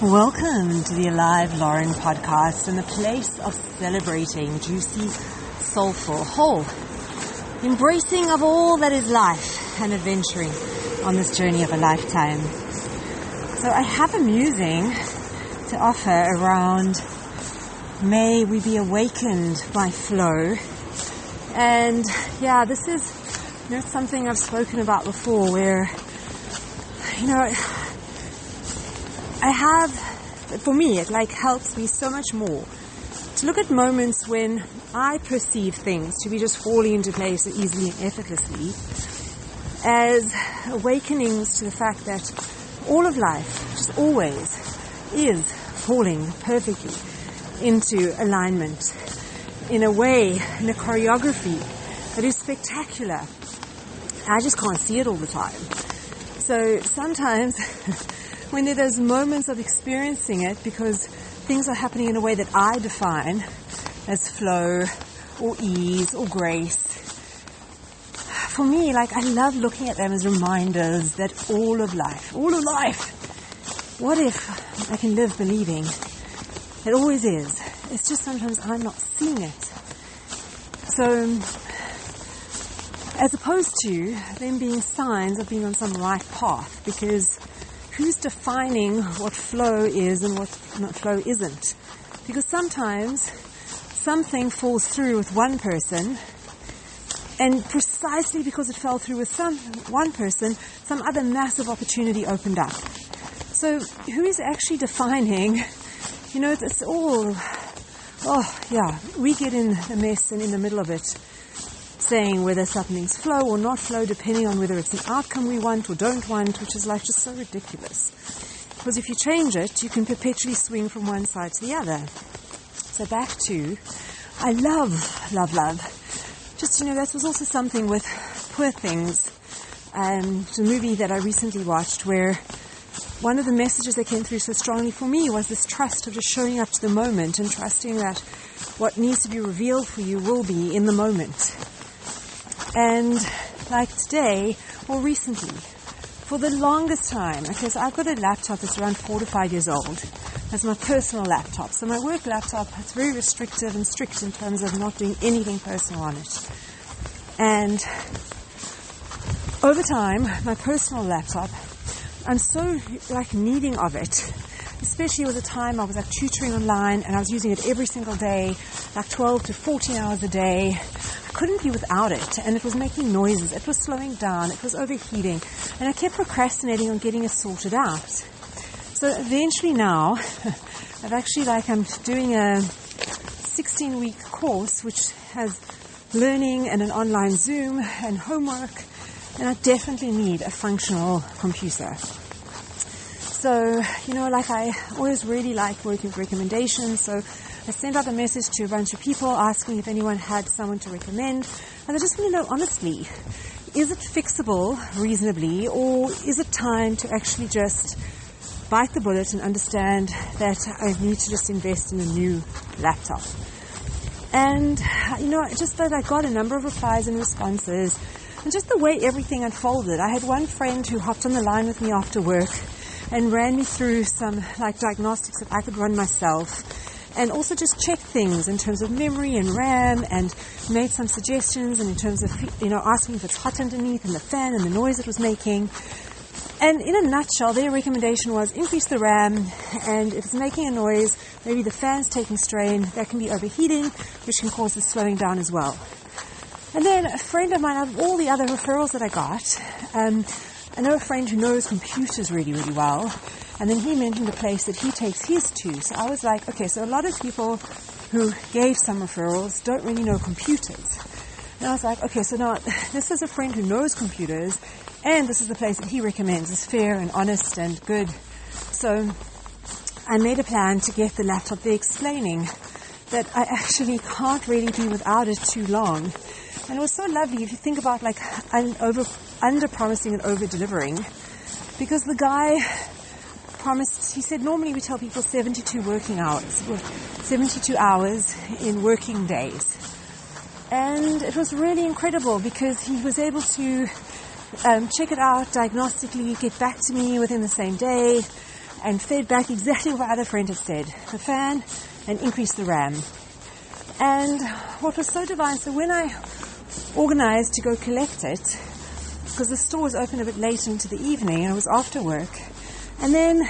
Welcome to the Alive Loren Podcast, and the place of celebrating juicy, soulful, whole, embracing of all that is life and adventuring on this journey of a lifetime. So I have a musing to offer around may we be awakened by flow. And yeah, this is something I've spoken about before where, for me, it helps me so much more to look at moments when I perceive things to be just falling into place so easily and effortlessly as awakenings to the fact that all of life, just always, is falling perfectly into alignment in a way, in a choreography that is spectacular. I just can't see it all the time. So sometimes when there are those moments of experiencing it, because things are happening in a way that I define as flow or ease or grace, for me, I love looking at them as reminders that all of life, what if I can live believing it always is? It's just sometimes I'm not seeing it. So, as opposed to them being signs of being on some right path, because who's defining what flow is and what flow isn't? Because sometimes something falls through with one person, and precisely because it fell through with one person, some other massive opportunity opened up. So who is actually defining, it's all, we get in the mess and in the middle of it, saying whether something's flow or not flow, depending on whether it's an outcome we want or don't want, which is just so ridiculous. Because if you change it, you can perpetually swing from one side to the other. So back to, I love. Just, that was also something with Poor Things, the movie that I recently watched, where one of the messages that came through so strongly for me was this trust of just showing up to the moment and trusting that what needs to be revealed for you will be in the moment. And today, or recently, for the longest time, so I've got a laptop that's around 4 to 5 years old. That's my personal laptop. So my work laptop, it's very restrictive and strict in terms of not doing anything personal on it. And over time, my personal laptop, I'm so needing of it. Especially with the time I was tutoring online and I was using it every single day, 12 to 14 hours a day. I couldn't be without it, and it was making noises, it was slowing down, it was overheating, and I kept procrastinating on getting it sorted out. So eventually now, I've actually I'm doing a 16-week course which has learning and an online Zoom and homework, and I definitely need a functional computer. So, I always really like working with recommendations, so I sent out a message to a bunch of people asking if anyone had someone to recommend, and I just want to know honestly, is it fixable reasonably, or is it time to actually just bite the bullet and understand that I need to just invest in a new laptop? And, just that I got a number of replies and responses, and just the way everything unfolded. I had one friend who hopped on the line with me after work and ran me through some diagnostics that I could run myself, and also just checked things in terms of memory and RAM, and made some suggestions, and in terms of, asking if it's hot underneath and the fan and the noise it was making. And in a nutshell, their recommendation was increase the RAM, and if it's making a noise, maybe the fan's taking strain, that can be overheating, which can cause the slowing down as well. And then a friend of mine, out of all the other referrals that I got, I know a friend who knows computers really, really well, and then he mentioned a place that he takes his to. So I was like, okay, so a lot of people who gave some referrals don't really know computers. And I was like, okay, so now this is a friend who knows computers, and this is the place that he recommends is fair and honest and good. So I made a plan to get the laptop there, explaining that I actually can't really be without it too long. And it was so lovely if you think about under-promising and over-delivering, because the guy promised, he said normally we tell people 72 working hours, or 72 hours in working days. And it was really incredible because he was able to check it out diagnostically, get back to me within the same day, and fed back exactly what my other friend had said. The fan and increase the RAM. And what was so divine, so when I organized to go collect it, because the store was open a bit late into the evening and it was after work, and then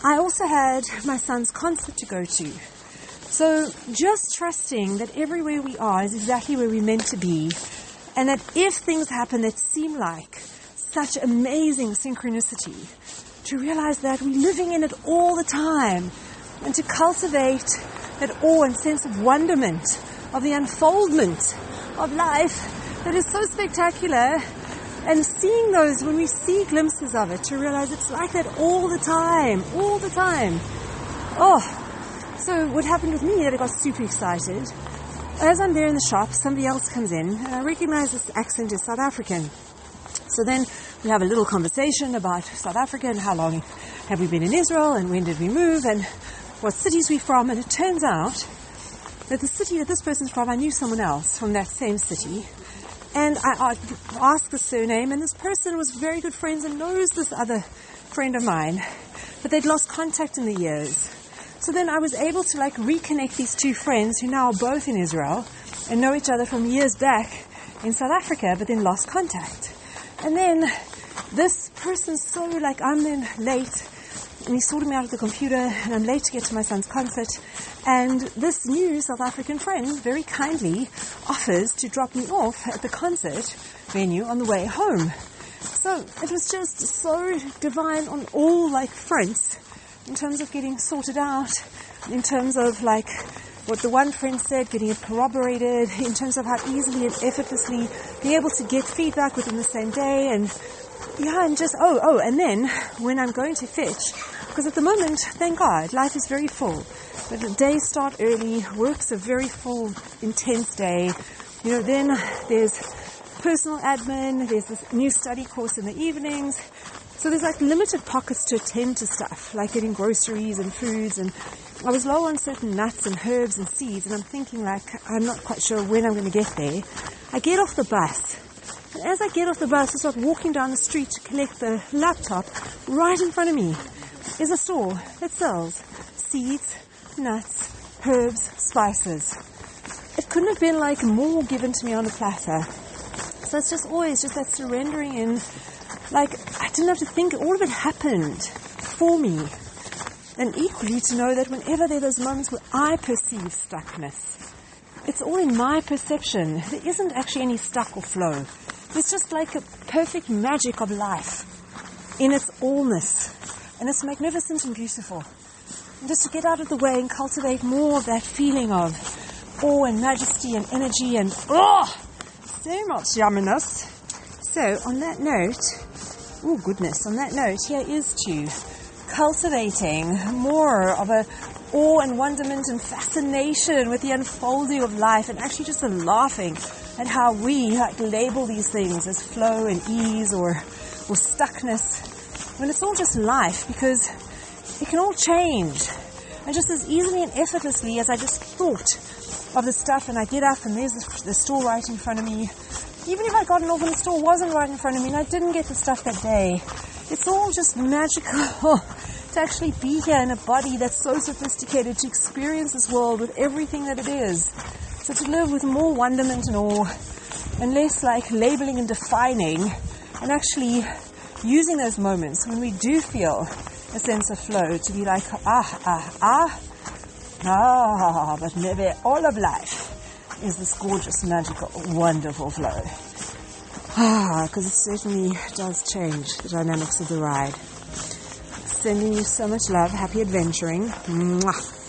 I also had my son's concert to go to. So just trusting that everywhere we are is exactly where we're meant to be, and that if things happen that seem like such amazing synchronicity, to realize that we're living in it all the time, and to cultivate that awe and sense of wonderment of the unfoldment of life that is so spectacular, and seeing those, when we see glimpses of it, to realize it's like that all the time. So what happened with me, that I got super excited. As I'm there in the shop, somebody else comes in, and I recognize this accent is South African. So then we have a little conversation about South Africa and how long have we been in Israel and when did we move and what cities we're from. And it turns out that the city that this person's from, I knew someone else from that same city. And I asked the surname, and this person was very good friends and knows this other friend of mine, but they'd lost contact in the years. So then I was able to reconnect these two friends who now are both in Israel and know each other from years back in South Africa, but then lost contact. And then this person's so I'm then late, and he's sorting me out at the computer, and I'm late to get to my son's concert. And this new South African friend very kindly offers to drop me off at the concert venue on the way home. So it was just so divine on all fronts, in terms of getting sorted out, in terms of what the one friend said, getting it corroborated, in terms of how easily and effortlessly being able to get feedback within the same day. And and just, and then when I'm going to fetch, because at the moment, thank God, life is very full. But the days start early, work's a very full, intense day. Then there's personal admin, there's this new study course in the evenings. So there's limited pockets to attend to stuff, like getting groceries and foods. And I was low on certain nuts and herbs and seeds, and I'm thinking I'm not quite sure when I'm going to get there. I get off the bus. And as I get off the bus, I start walking down the street to collect the laptop. Right in front of me is a store that sells seeds, nuts, herbs, spices. It couldn't have been more given to me on a platter. So it's just always just that surrendering in, I didn't have to think, all of it happened for me. And equally to know that whenever there are those moments where I perceive stuckness, it's all in my perception. There isn't actually any stuck or flow. It's just a perfect magic of life in its allness. And it's magnificent and beautiful. And just to get out of the way and cultivate more of that feeling of awe and majesty and energy and so much yumminess. So on that note, here is to cultivating more of a awe and wonderment and fascination with the unfolding of life, and actually just laughing at how we label these things as flow and ease or stuckness, when it's all just life, because it can all change. And just as easily and effortlessly as I just thought of the stuff, and I get up and there's the store right in front of me, even if I gotten off and the store wasn't right in front of me and I didn't get the stuff that day, it's all just magical to actually be here in a body that's so sophisticated, to experience this world with everything that it is. So to live with more wonderment and awe, and less labeling and defining, and actually using those moments when we do feel a sense of flow to be but maybe all of life is this gorgeous, magical, wonderful flow. Because it certainly does change the dynamics of the ride. Sending you so much love. Happy adventuring. Mwah.